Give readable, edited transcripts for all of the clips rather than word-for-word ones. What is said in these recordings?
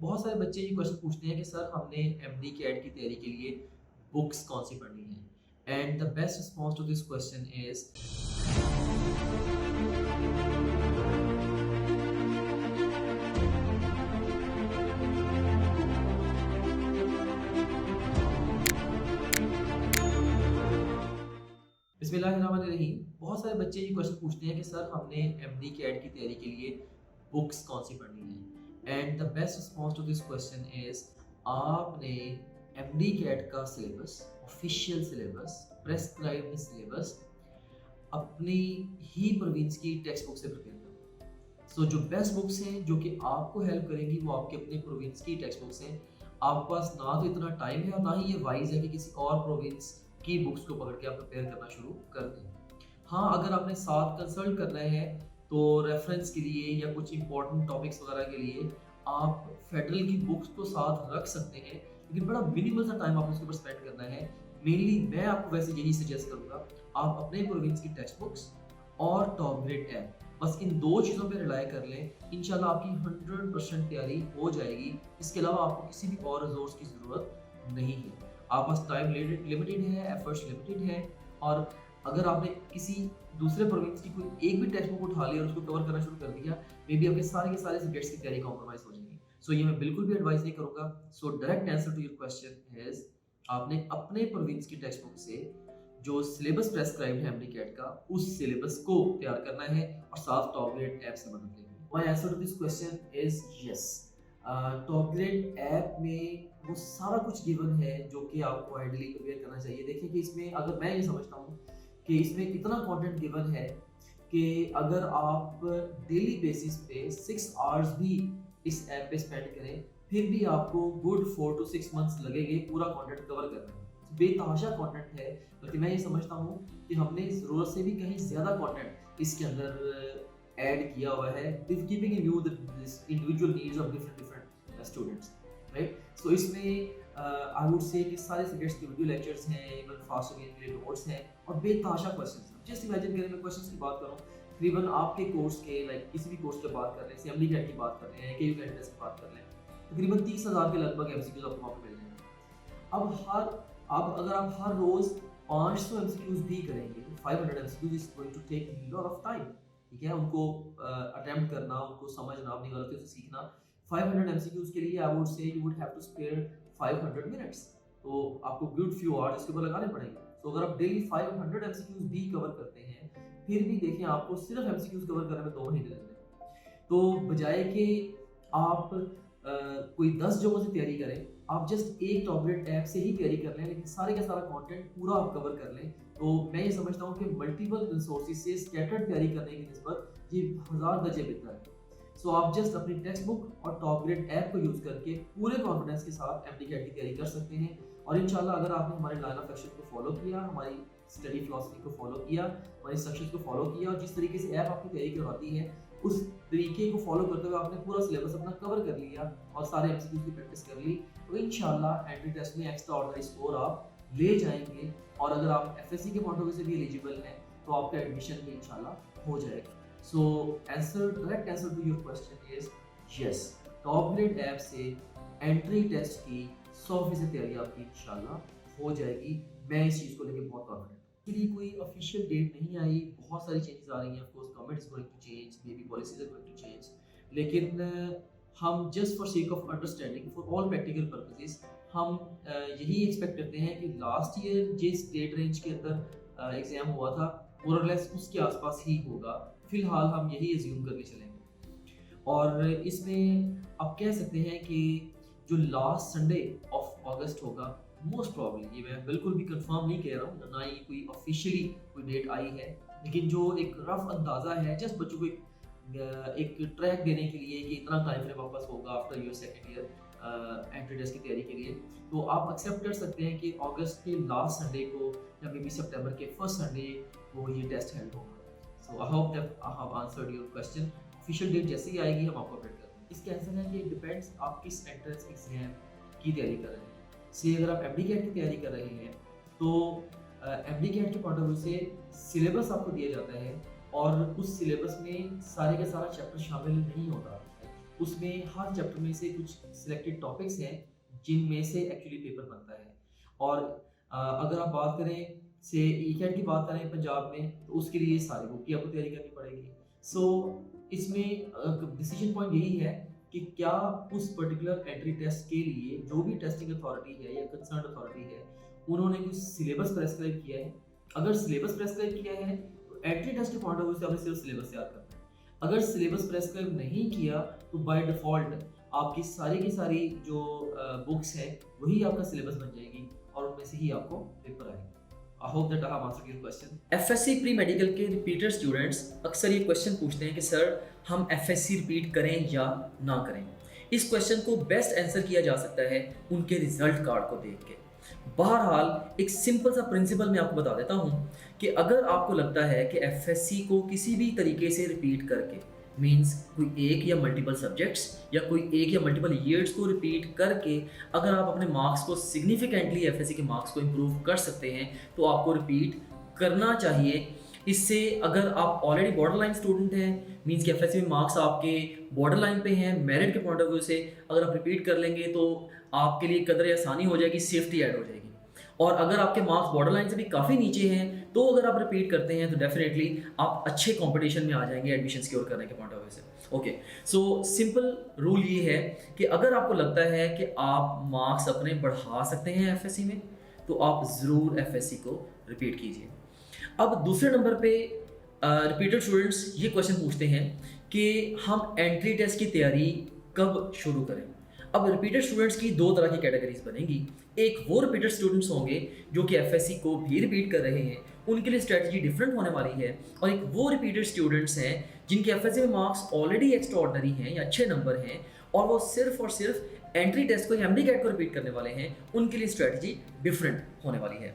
बहुत सारे बच्चे ये क्वेश्चन पूछते हैं कि सर हमने एमडी कैट की तैयारी के लिए बुक्स कौन सी पढ़नी है and the best response to this question is बिस्मिल्लाहिर्रहमानिर्रहीम। बहुत सारे बच्चे ये क्वेश्चन पूछते हैं कि सर हमने एमडी कैट की तैयारी के लिए बुक्स कौन सी पढ़नी है and the best response to this question is आपने एमडी कैट का syllabus, official syllabus, prescribed syllabus अपनी ही प्रोविंस की टेक्स्ट बुक से प्रिपेयर करना। सो जो बेस्ट बुक्स हैं जो कि आपको हेल्प करेंगी वो आपके अपने प्रोविंस की टेक्स्ट बुक्स हैं। आपके पास ना तो इतना टाइम है और ना ही ये वाइज है कि किसी और प्रोविंस की बुक्स को पकड़ के आप प्रिपेयर करना शुरू कर दें। हाँ, अगर आपने साथ कंसल्ट करना है तो रेफरेंस के लिए या कुछ इंपॉर्टेंट टॉपिक्स वगैरह के लिए आप फेडरल की बुक्स को साथ रख सकते हैं, लेकिन बड़ा मिनिमल सा टाइम आपको उसके ऊपर स्पेंड करना है। मेनली मैं आपको वैसे यही सजेस्ट करूँगा, आप अपने प्रोविंस की टेक्स्ट बुक्स और टॉप ग्रेड ऐप, बस इन दो चीज़ों पे रिलाई कर लें। इंशाल्लाह आपकी 100% तैयारी हो जाएगी। इसके अलावा आपको किसी भी और रिसोर्स की ज़रूरत नहीं है। आप पास टाइम लिमिटेड है, एफर्ट्स लिमिटेड है, और अगर आपने किसी दूसरे प्रोविंस की कोई एक भी टेक्स्ट बुक उठा ली और उसको कवर करना शुरू कर दिया, मे बी आपके सारे के सारे सब्जेक्ट्स की तैयारी कॉम्प्रोमाइज हो जाएगी। सो ये मैं बिल्कुल भी एडवाइस नहीं करूँगा। So direct answer to your question is आपने अपने प्रोविंस की टेक्स्ट बुक से जो सिलेबस प्रेस्क्राइब्ड है एमडी कैट का, उस सिलेबस को तैयार करना है और साथ टॉप ग्रेड ऐप से मदद लेनी है। My answer to this question is yes. Top grade app में वो सारा कुछ गिवन है जो कि आपको आइडियली प्रिपेयर करना चाहिए। देखिए कि इसमें अगर मैं ये समझता हूँ कि इसमें इतना कंटेंट गिवन है कि अगर आप डेली बेसिस पे 6 आवर्स भी इस ऐप पे स्पेंड करें, फिर भी आपको गुड 4 to 6 मंथ्स लगेंगे पूरा कंटेंट कवर करने में। बेतहाशा कंटेंट है, बल्कि मैं ये समझता हूँ कि हमने ज़रूरत से भी कहीं ज़्यादा कंटेंट इसके अंदर ऐड किया हुआ है, with keeping in view the individual needs of different students, right. So इसमें आई वुड से कि सारे सब्जेक्ट्स के वीडियो लेक्चर्स हैं, इवन फास्ट गेन के लिए नोट्स हैं और बेतहाशा क्वेश्चंस हैं। जस्ट इमेजिन करें, मैं क्वेश्चंस की बात करूँ, तकरीबन आपके कोर्स के लाइक किसी भी कोर्स की बात कर रहे हैं, एमडी कैट की बात कर रहे हैं, केयू कैंडिडेट्स की बात कर रहे हैं, तकरीबन 30,000 के लगभग एमसीक्यूज आपको वहाँ पे मिल जाएंगे। अब अगर आप हर रोज 500 एमसीक्यूज भी करेंगे तो 500 MCQs is going to take lot of time. ठीक है, उनको अटेम्प्ट करना, उनको समझना, अपनी गलतियों से सीखना। 500 एमसीक्यूज के लिए I would say you would have to spare 500 minutes, तो आपको गुड फ्यू आवर्स इसके ऊपर लगाने पड़ेंगे। तो अगर आप डेली 500 एमसीक्यूज भी कवर करते हैं, फिर भी देखें आपको सिर्फ एमसीक्यूज कवर करने में 2 महीने लग जाएंगे। तो बजाय कि आप कोई 10 जगहों से तैयारी करें, आप जस्ट एक टॉप ग्रेड ऐप से ही तैयारी कर लें, लेकिन सारे का सारा कंटेंट पूरा आप कवर कर लें। तो मैं ये समझता हूँ कि मल्टीपल रिसोर्सेज से स्कैटर्ड तैयारी करने की निस्बत ये 1000 दर्जे बेहतर है। सो आप जस्ट अपनी टेक्स्ट बुक और टॉप ग्रेड ऐप को यूज़ करके पूरे कॉन्फिडेंस के साथ एमडी कैट की तैयारी कर सकते हैं। और इंशाल्लाह अगर आपने हमारे लाइन ऑफ एक्शन को फॉलो किया, हमारी स्टडी फिलॉसफी को फॉलो किया, हमारी इंस्ट्रक्शंस को फॉलो किया और जिस तरीके से ऐप आपकी तैयारी करवाती है उस तरीके को फॉलो करते हुए आपने पूरा सिलेबस अपना कवर कर लिया और सारे एमसीक्यूज की प्रैक्टिस कर ली, तो इंशाल्लाह एंट्री टेस्ट में एक्स्ट्रा ऑर्डिनरी स्कोर आप ले जाएंगे। और अगर आप एफएससी के पॉइंट ऑफ व्यू से भी एलिजिबल हैं तो आपका एडमिशन भी इंशाल्लाह हो जाएगा। So direct answer to your question is yes. Top grade app से एंट्री टेस्ट की 100% तैयारी आपकी इंशाल्लाह हो जाएगी। मैं इस चीज़ को लेकर बहुत कॉन्फिडेंट। के लिए कोई ऑफिशियल डेट नहीं आई, बहुत सारी चेंजेस आ रही हैं। Of course government is going to change, maybe policies are going to change, लेकिन हम just for sake of understanding, for all practical purposes, हम यही एक्सपेक्ट करते हैं कि लास्ट ईयर जिस डेट रेंज के अंदर एग्जाम हुआ था मोर और लेस उसके आसपास ही होगा। फिलहाल हम यही एज्यूम करके चलेंगे। और इसमें आप कह सकते हैं कि जो लास्ट संडे ऑफ अगस्त होगा मोस्ट प्रॉब्ली, ये मैं बिल्कुल भी कंफर्म नहीं कह रहा हूँ, ना ही कोई ऑफिशियली कोई डेट आई है, लेकिन जो एक रफ अंदाज़ा है जस्ट बच्चों को एक ट्रैक देने के लिए कि इतना टाइम फ्रेम वापस होगा after your second year entry test की तैयारी के लिए, तो आप एक्सेप्ट कर सकते हैं कि अगस्त के लास्ट संडे को या मे बी सितंबर के फर्स्ट संडे को ये टेस्ट हेल्ड होगा। So I hope that I have answered your question. Official date जैसे ही आएगी हम आपको अपडेट करेंगे। इसका आंसर है कि इट डिपेंड्स आप किस एंट्रेंस एग्जाम की तैयारी कर रहे हैं। से अगर आप एमडी कैट की तैयारी कर रहे हैं तो एमडी कैट के पॉइंट ऑफ व्यू से सिलेबस आपको दिया जाता है और उस सिलेबस में सारे का सारा चैप्टर शामिल नहीं होता। उसमें हर चैप्टर में से कुछ सिलेक्टेड टॉपिक्स हैं जिनमें से एक्चुअली पेपर बनता है। और अगर आप बात करें से ई-कैट की बात करें पंजाब में, तो उसके लिए सारी बुक की आपको तैयारी करनी पड़ेगी। सो इसमें डिसीजन पॉइंट यही है कि क्या उस पर्टिकुलर एंट्री टेस्ट के लिए जो भी टेस्टिंग अथॉरिटी है या कंसर्न अथॉरिटी है, उन्होंने कुछ सिलेबस प्रेस्क्राइब किया है। अगर सिलेबस प्रेस्क्राइब किया है तो एंट्री टेस्ट के पॉइंट ऑफ व्यू से आपने सिर्फ सिलेबस याद करना है। अगर सिलेबस प्रेस्क्राइब नहीं किया तो बाय डिफ़ॉल्ट आपकी सारी की सारी जो बुक्स हैं वही आपका सिलेबस बन जाएगी और उनमें से ही आपको पेपर आएगा। आई hope that I have answered your question. FSc pre medical के रिपीटर स्टूडेंट्स अक्सर ये क्वेश्चन पूछते हैं कि सर हम एफएससी रिपीट करें या ना करें। इस क्वेश्चन को बेस्ट आंसर किया जा सकता है उनके रिजल्ट कार्ड को देख के। बहरहाल एक सिंपल सा प्रिंसिपल मैं आपको बता देता हूँ कि अगर आपको लगता है कि एफएससी को किसी भी तरीके से रिपीट करके मीन्स कोई एक या मल्टीपल सब्जेक्ट्स या कोई एक या मल्टीपल ईयर्स को रिपीट करके अगर आप अपने मार्क्स को सिग्निफिकेंटली एफएससी के मार्क्स को इम्प्रूव कर सकते हैं तो आपको रिपीट करना चाहिए। इससे अगर आप ऑलरेडी बॉर्डर लाइन स्टूडेंट हैं मीन्स कि एफएससी में मार्क्स आपके बॉर्डर लाइन पे हैं मेरिट के पॉइंट ऑफ व्यू से, अगर आप रिपीट कर लेंगे तो आपके लिए कदर आसानी हो जाएगी, सेफ्टी ऐड हो जाएगी। और अगर आपके मार्क्स बॉर्डर लाइन से भी काफ़ी नीचे हैं तो अगर आप रिपीट करते हैं तो डेफिनेटली आप अच्छे कंपटीशन में आ जाएंगे एडमिशन सिक्योर करने के पॉइंट ऑफ व्यू से। ओके, सो सिंपल रूल ये है कि अगर आपको लगता है कि आप मार्क्स अपने बढ़ा सकते हैं एफएससी में तो आप ज़रूर एफएससी को रिपीट कीजिए। अब दूसरे नंबर पे रिपीटेड स्टूडेंट्स ये क्वेश्चन पूछते हैं कि हम एंट्री टेस्ट की तैयारी कब शुरू करें। अब रिपीटेड स्टूडेंट्स की दो तरह की कैटेगरीज बनेंगी। एक वो रिपीटेड स्टूडेंट्स होंगे जो कि एफएससी को भी रिपीट कर रहे हैं, उनके लिए स्ट्रेटजी डिफरेंट होने वाली है। और एक वो रिपीटेड स्टूडेंट्स हैं जिनके एफएससी में मार्क्स ऑलरेडी एक्स्ट्राऑर्डिनरी हैं या अच्छे नंबर हैं और वो सिर्फ और सिर्फ एंट्री टेस्ट को या एमडी कैट को रिपीट करने वाले हैं, उनके लिए स्ट्रेटजी डिफरेंट होने वाली है।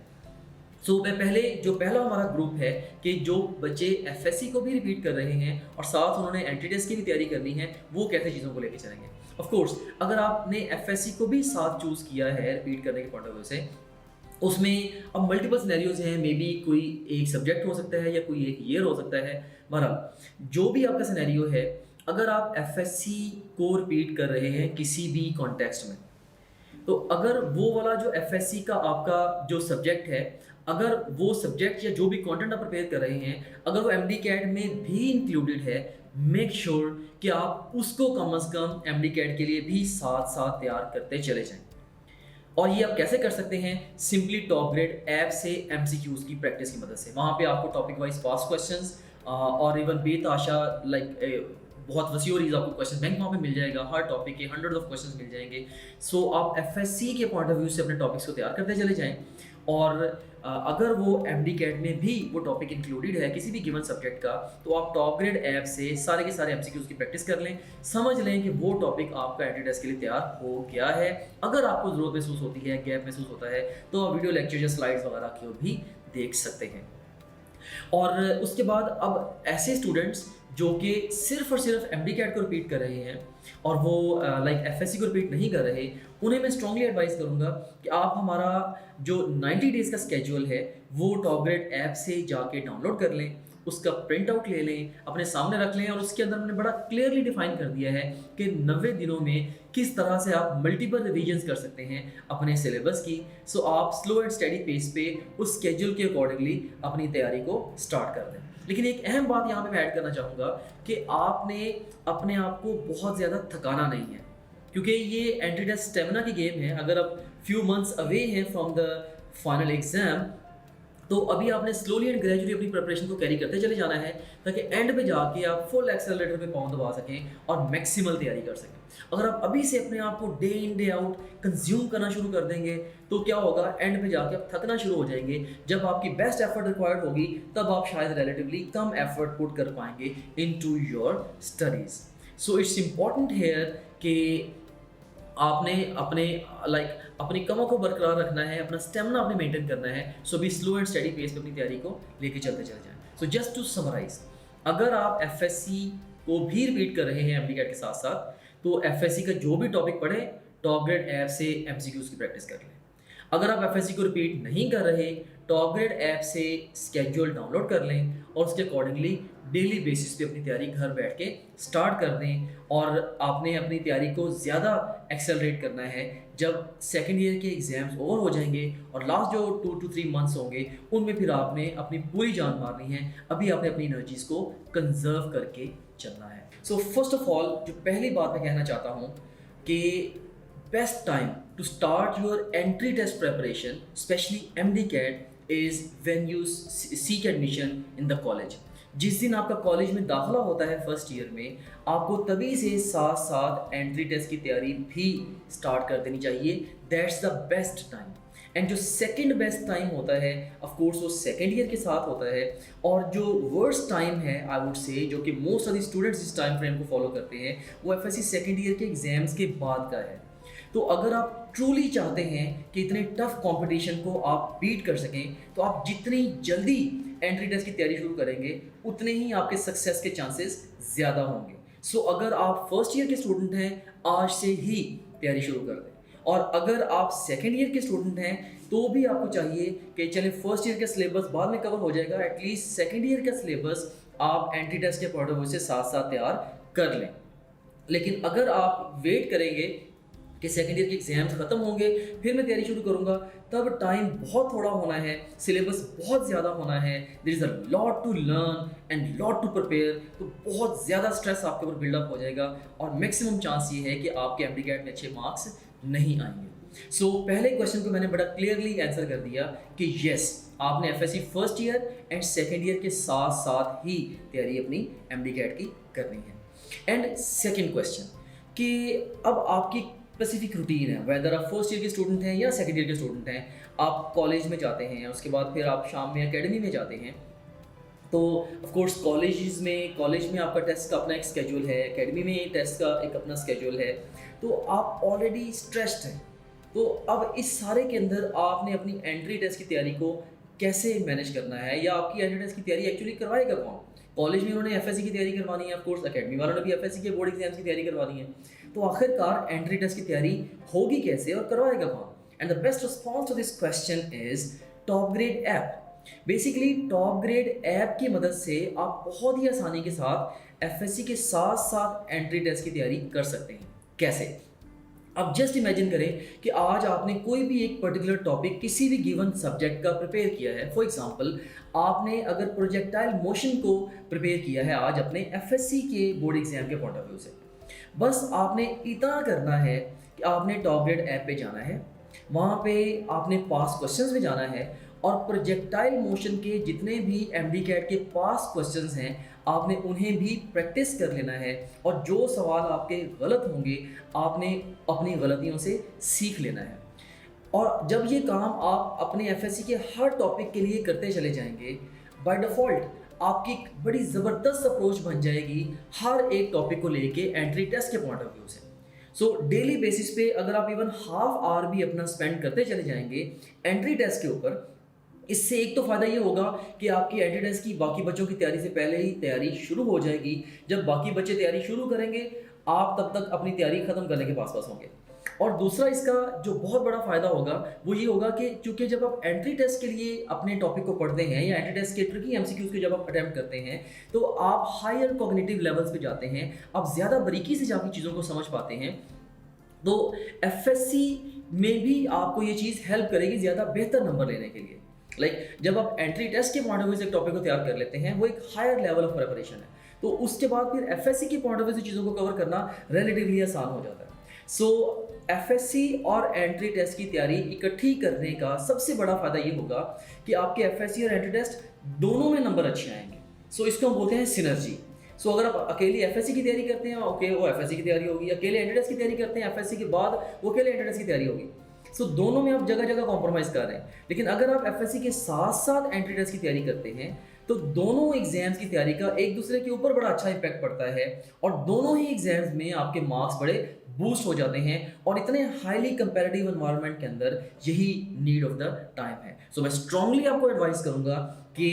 सो पहला हमारा ग्रुप है कि जो बच्चे एफएससी को भी रिपीट कर रहे हैं और साथ उन्होंने एंट्री टेस्ट की भी तैयारी करनी है, वो कैसे चीज़ों को लेकर चलेंगे। ऑफ कोर्स अगर आपने एफएससी को भी साथ चूज़ किया है रिपीट करने के पॉइंट ऑफ व्यू से, उसमें अब मल्टीपल सिनेरियोज हैं, मे बी कोई एक सब्जेक्ट हो सकता है या कोई एक ईयर हो सकता है। बहरहाल जो भी आपका सिनेरियो है, अगर आप एफएससी को रिपीट कर रहे हैं किसी भी कॉन्टेक्स्ट में, तो अगर वो वाला जो एफएससी का आपका जो सब्जेक्ट है, अगर वो सब्जेक्ट या जो भी कंटेंट आप प्रिपेयर कर रहे हैं अगर वो एमडी कैट में भी इंक्लूडेड है, मेक श्योर कि आप उसको कम से कम एमडी कैट के लिए भी साथ साथ तैयार करते चले जाएं। और ये आप कैसे कर सकते हैं, सिंपली टॉप ग्रेड ऐप से एमसीक्यूज की प्रैक्टिस की मदद से। वहाँ पे आपको टॉपिक वाइज पास्ट क्वेश्चंस और इवन बेताशा बहुत वसी और आपको क्वेश्चन बैंक वहाँ पे मिल जाएगा, हर टॉपिक के हंड्रेड ऑफ क्वेश्चंस मिल जाएंगे। सो आप एफएससी के पॉइंट ऑफ व्यू से अपने टॉपिक्स को तैयार करते चले जाएं। और अगर वो एमडी कैट में भी वो टॉपिक इंक्लूडेड है किसी भी गिवन सब्जेक्ट का, तो आप टॉप ग्रेड ऐप से सारे के सारे एमसीक्यूज की प्रैक्टिस कर लें, समझ लें कि वो टॉपिक आपका एंट्री टेस्ट के लिए तैयार हो गया है। अगर आपको ज़रूरत महसूस होती है, गैप महसूस होता है, तो आप वीडियो लेक्चर या स्लाइड्स वगैरह की भी देख सकते हैं। और उसके बाद अब ऐसे स्टूडेंट्स जो कि सिर्फ और सिर्फ एमडी कैट को रिपीट कर रहे हैं और वो एफएससी को रिपीट नहीं कर रहे, उन्हें मैं स्ट्रांगली एडवाइस करूंगा कि आप हमारा जो 90 डेज़ का स्केड्यूल है वो टॉप ग्रेड ऐप से जाके डाउनलोड कर लें, उसका प्रिंट आउट ले लें, अपने सामने रख लें। और उसके अंदर मैंने बड़ा क्लियरली डिफाइन कर दिया है कि 90 दिनों में किस तरह से आप मल्टीपल रिवीजन्स कर सकते हैं अपने सिलेबस की। सो आप स्लो एंड स्टडी पेस पे उस स्केड्यूल के अकॉर्डिंगली अपनी तैयारी को स्टार्ट कर दें। लेकिन एक अहम बात यहाँ पे मैं ऐड करना चाहूँगा कि आपने अपने आप को बहुत ज़्यादा थकाना नहीं है, क्योंकि ये एंट्री टेस्ट स्टेमिना की गेम है। अगर आप फ्यू मंथ्स अवे हैं फ्रॉम द फाइनल एग्जाम, तो अभी आपने स्लोली एंड ग्रेजुअली अपनी प्रिपरेशन को कैरी करते चले जाना है ताकि एंड पे जाके आप फुल एक्सेलरेटर पे पाँव दबा सकें और मैक्सिमल तैयारी कर सकें। अगर आप अभी से अपने आप को day in day out consume करना शुरू कर देंगे तो क्या होगा, एंड पे जाके आप थकना शुरू हो जाएंगे। जब आपकी बेस्ट एफर्ट रिक्वायर्ड होगी तब आप शायद रिलेटिवली कम एफर्ट पुट कर पाएंगे into your studies. So it's important hair कि आपने अपनी कमर को बरकरार रखना है, अपना स्टेमिना आपने मेंटेन करना है। सो भी स्लो एंड स्टडी पेस पे अपनी तैयारी को लेके चलते चले जाएं। सो जस्ट टू समराइज, अगर आप एफएससी को भी रिपीट कर रहे हैं एमडी कैट के साथ साथ, तो एफएससी का जो भी टॉपिक पढ़े टॉप ग्रेड ऐप से एमसीक्यूज की प्रैक्टिस कर लें। अगर आप एफएससी को रिपीट नहीं कर रहे, टॉप ग्रेड ऐप से स्केड्यूल डाउनलोड कर लें और उसके अकॉर्डिंगली डेली बेसिस पे अपनी तैयारी घर बैठ के स्टार्ट कर दें। और आपने अपनी तैयारी को ज़्यादा एक्सेलरेट करना है जब सेकेंड ईयर के एग्ज़ाम्स ओवर हो जाएंगे और लास्ट जो 2 to 3 मंथ्स होंगे उनमें फिर आपने अपनी पूरी जान मारनी है। अभी आपने अपनी एनर्जीज़ को कंजर्व करके चलना है। सो फर्स्ट ऑफ ऑल जो पहली बात मैं कहना चाहता हूँ कि best time to start your entry test preparation specially MD-CAT is when you seek admission in the college. जिस दिन आपका कॉलेज में दाखिला होता है फर्स्ट ईयर में, आपको तभी से साथ साथ एंट्री टेस्ट की तैयारी भी स्टार्ट कर देनी चाहिए। That's the best time. And जो सेकंड बेस्ट टाइम होता है ऑफ कोर्स वो सेकंड ईयर के साथ होता है। और जो वर्स्ट टाइम है आई वुड से, जो कि मोस्ट ऑफ द स्टूडेंट्स इस टाइम फ्रेम को फॉलो करते हैं, वो FSC सेकंड ईयर के एग्जाम्स के बाद का है। तो अगर आप ट्रूली चाहते हैं कि इतने टफ कंपटीशन को आप बीट कर सकें, तो आप जितनी जल्दी एंट्री टेस्ट की तैयारी शुरू करेंगे उतने ही आपके सक्सेस के चांसेस ज़्यादा होंगे। सो अगर आप फर्स्ट ईयर के स्टूडेंट हैं, आज से ही तैयारी शुरू कर दें। और अगर आप सेकेंड ईयर के स्टूडेंट हैं तो भी आपको चाहिए कि चलिए फर्स्ट ईयर का सिलेबस बाद में कवर हो जाएगा, एटलीस्ट सेकेंड ईयर का सिलेबस आप एंट्री टेस्ट के पॉइंट ऑफ व्यू से साथ साथ तैयार कर लें। लेकिन अगर आप वेट करेंगे कि सेकेंड ईयर के एग्जाम्स खत्म होंगे फिर मैं तैयारी शुरू करूंगा, तब टाइम बहुत थोड़ा होना है, सिलेबस बहुत ज़्यादा होना है, there is a lot to learn and lot to prepare. तो बहुत ज़्यादा स्ट्रेस आपके ऊपर बिल्डअप हो जाएगा और मैक्सिमम चांस ये है कि आपके MD-CAT में अच्छे मार्क्स नहीं आएंगे। सो पहले क्वेश्चन को मैंने बड़ा क्लियरली आंसर कर दिया कि येस, आपने FSC first year and second year के साथ साथ ही तैयारी अपनी MD-CAT की करनी है। एंड सेकेंड क्वेश्चन कि अब आपकी स्पेसिफिक रूटीन है, वेदर आप फर्स्ट ईयर के स्टूडेंट हैं या सेकेंड ईयर के स्टूडेंट हैं, आप कॉलेज में जाते हैं, उसके बाद फिर आप शाम में एकेडमी में जाते हैं। तो ऑफ कोर्स कॉलेज में आपका टेस्ट का अपना एक स्केड्यूल है, एकेडमी में टेस्ट का एक अपना स्केड्यूल है, तो आप ऑलरेडी स्ट्रेस्ड हैं। तो अब इस सारे के अंदर आपने अपनी एंट्री टेस्ट की तैयारी को कैसे मैनेज करना है, या आपकी एंट्री टेस्ट की तैयारी एक्चुअली करवाएगा कौन? कॉलेज में उन्होंने FSC की तैयारी करवानी है, ऑफ कोर्स एकेडमी वालों ने भी FSC के बोर्ड एग्जाम्स की तैयारी करवानी है। तो आखिरकार एंट्री टेस्ट की तैयारी होगी कैसे और करवाएगा कौन? And the best response to this question is top grade app. Basically top grade app की मदद से आप बहुत ही आसानी के साथ FSC के साथ साथ एंट्री टेस्ट की तैयारी कर सकते हैं। कैसे? अब जस्ट इमेजिन करें कि आज आपने कोई भी एक पर्टिकुलर टॉपिक किसी भी गिवन सब्जेक्ट का प्रिपेयर किया है। फॉर एग्जांपल, आपने अगर प्रोजेक्टाइल मोशन को प्रिपेयर किया है आज अपने FSC के बोर्ड एग्जाम के पॉइंट ऑफ व्यू से, बस आपने इतना करना है कि आपने टॉप ग्रेड ऐप पे जाना है, वहाँ पे आपने पास क्वेश्चंस में जाना है और प्रोजेक्टाइल मोशन के जितने भी MD-CAT के पास क्वेश्चंस हैं आपने उन्हें भी प्रैक्टिस कर लेना है। और जो सवाल आपके गलत होंगे आपने अपनी गलतियों से सीख लेना है। और जब ये काम आप अपने FSC के हर टॉपिक के लिए करते चले जाएंगे, बाय डिफ़ॉल्ट आपकी एक बड़ी ज़बरदस्त अप्रोच बन जाएगी हर एक टॉपिक को लेके एंट्री टेस्ट के पॉइंट ऑफ व्यू से। सो डेली बेसिस पे अगर आप इवन हाफ आवर भी अपना स्पेंड करते चले जाएंगे एंट्री टेस्ट के ऊपर, इससे एक तो फ़ायदा ये होगा कि आपकी एंट्री टेस्ट की बाकी बच्चों की तैयारी से पहले ही तैयारी शुरू हो जाएगी। जब बाकी बच्चे तैयारी शुरू करेंगे आप तब तक अपनी तैयारी ख़त्म करने के पास होंगे। और दूसरा इसका जो बहुत बड़ा फ़ायदा होगा वो ये होगा कि चूँकि जब आप एंट्री टेस्ट के लिए अपने टॉपिक को पढ़ते हैं या एंट्री टेस्ट के ट्रिकी MCQs को जब आप अटैम्प्ट करते हैं तो आप हायर कॉग्निटिव लेवल्स पे जाते हैं, आप ज़्यादा बारीकी से जाके चीज़ों को समझ पाते हैं। तो FSC में भी आपको ये चीज़ हेल्प करेगी ज़्यादा बेहतर नंबर लेने के लिए। जब आप एंट्री टेस्ट के पॉइंट ऑफ व्यू से एक टॉपिक को तैयार कर लेते हैं, वो एक हायर लेवल ऑफ प्रिपरेशन है, तो उसके बाद फिर FSC के पॉइंट ऑफ व्यू से चीज़ों को कवर करना रिलेटिवली आसान हो जाता है। सो FSC और एंट्री टेस्ट की तैयारी इकट्ठी करने का सबसे बड़ा फ़ायदा ये होगा कि आपके FSC और एंट्री टेस्ट दोनों में नंबर अच्छे आएंगे। सो इसको हम बोलते हैं सिनर्जी। सो अगर आप अकेले FSC की तैयारी करते हैं, ओके, वो FSC की तैयारी होगी, अकेले एंट्री टेस्ट की तैयारी करते हैं FSC के बाद वो अकेले एंट्री टेस्ट की तैयारी होगी। सो दोनों में आप जगह जगह कॉम्प्रोमाइज़ कर रहे हैं। लेकिन अगर आप FSC के साथ साथ एंट्री टेस्ट की तैयारी करते हैं तो दोनों एग्जाम्स की तैयारी का एक दूसरे के ऊपर बड़ा अच्छा इम्पैक्ट पड़ता है और दोनों ही एग्जाम्स में आपके मार्क्स बड़े बूस्ट हो जाते हैं। और इतने हाईली कंपैरेटिव एनवायरनमेंट के अंदर यही नीड ऑफ द टाइम है। सो मैं स्ट्रांगली आपको एडवाइस करूंगा कि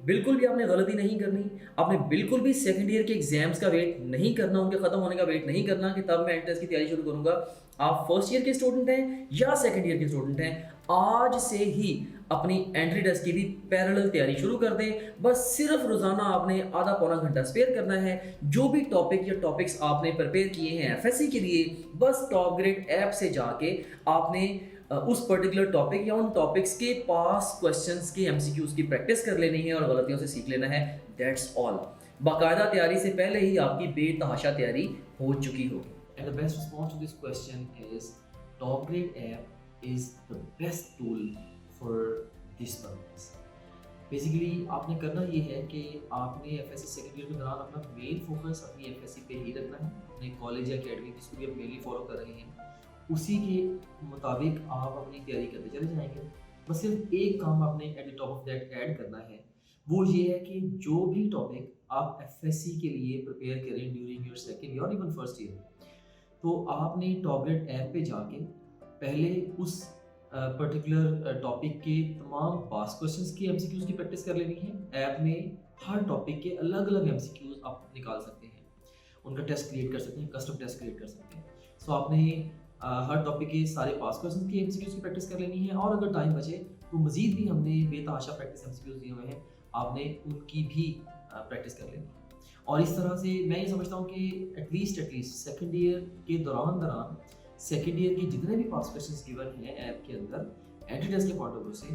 बिल्कुल भी आपने गलती नहीं करनी, आपने बिल्कुल भी सेकंड ईयर के एग्जाम्स का वेट नहीं करना, उनके खत्म होने का वेट नहीं करना कि तब मैं एंट्रेंस की तैयारी शुरू करूंगा। आप फर्स्ट ईयर के स्टूडेंट हैं या सेकंड ईयर के स्टूडेंट हैं, आज से ही अपनी एंट्री टेस्ट की भी पैरेलल तैयारी शुरू कर दें। बस सिर्फ रोजाना आपने आधा पौना घंटा स्पेयर करना है। जो भी टॉपिक या टॉपिक्स आपने प्रिपेयर किए हैं एफएससी के लिए, बस टॉप ग्रेड ऐप से जाके आपने उस पर्टिकुलर टॉपिक या उन टॉपिक्स के पास क्वेश्चंस के एमसीक्यूज की प्रैक्टिस कर लेनी है और गलतियों से सीख लेना है। That's all. बाकायदा तैयारी से पहले ही आपकी बेतहाशा तैयारी हो चुकी होगी। And the best response to this question is top grade app is the best tool for this purpose. Basically आपने करना ये है कि आपने एफएससी सेकेंड ईयर के दौरान अपना मेन फोकस अपनी एफएससी पे ही रखना है। अपने कॉलेज या अकेडमी जिसको भी आप मेनली फॉलो कर रहे हैं उसी के मुताबिक आप अपनी तैयारी करते चले जाएंगे। बस सिर्फ एक काम आपने at the top of that add करना है, वो ये है कि जो भी टॉपिक आप एफएससी के लिए प्रिपेयर करें ड्यूरिंग योर सेकेंड ईयर और इवन फर्स्ट ईयर, तो आपने टॉप ग्रेड ऐप पे जाके पहले उस पर्टिकुलर टॉपिक के तमाम पास क्वेश्चंस की एमसीक्यूज की प्रैक्टिस कर लेनी है। ऐप में हर टॉपिक के अलग अलग एमसीक्यूज आप निकाल सकते हैं, उनका टेस्ट क्रिएट कर सकते हैं, कस्टम टेस्ट क्रिएट कर सकते हैं। सो आपने हर टॉपिक के सारे पास क्वेश्चन की एमसीक्यूज की प्रैक्टिस कर लेनी है और अगर टाइम बचे तो मजीद भी हमने बेतहाशा प्रैक्टिस एमसीक्यूज दिए हुए हैं, आपने उनकी भी प्रैक्टिस कर लेनी है। और इस तरह से मैं ये समझता हूँ कि एटलीस्ट सेकेंड ईयर के दौरान सेकेंड ईयर के जितने भी पास क्वेश्चंस गिवन हैं ऐप के अंदर एंट्री टेस्ट के पॉइंट ऑफ व्यू से,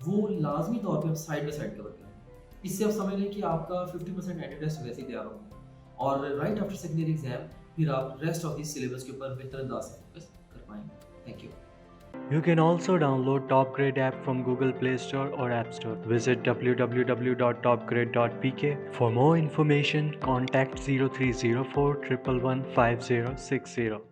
वो लाजमी तौर पे आप साइड बाय साइड कवर करें। इससे आप समझ लें कि आपका 50% एंट्री टेस्ट वैसे ही तैयार होगा और right after second year exam फिर आप रेस्ट ऑफ दिस सिलेबस के ऊपर बेहतर अंदाज से फोकस कर पाएंगे। Thank you. You can also download Top Grade app from Google Play Store or App Store. Visit www.topgrade.pk. For more information, contact 0304 111 5060.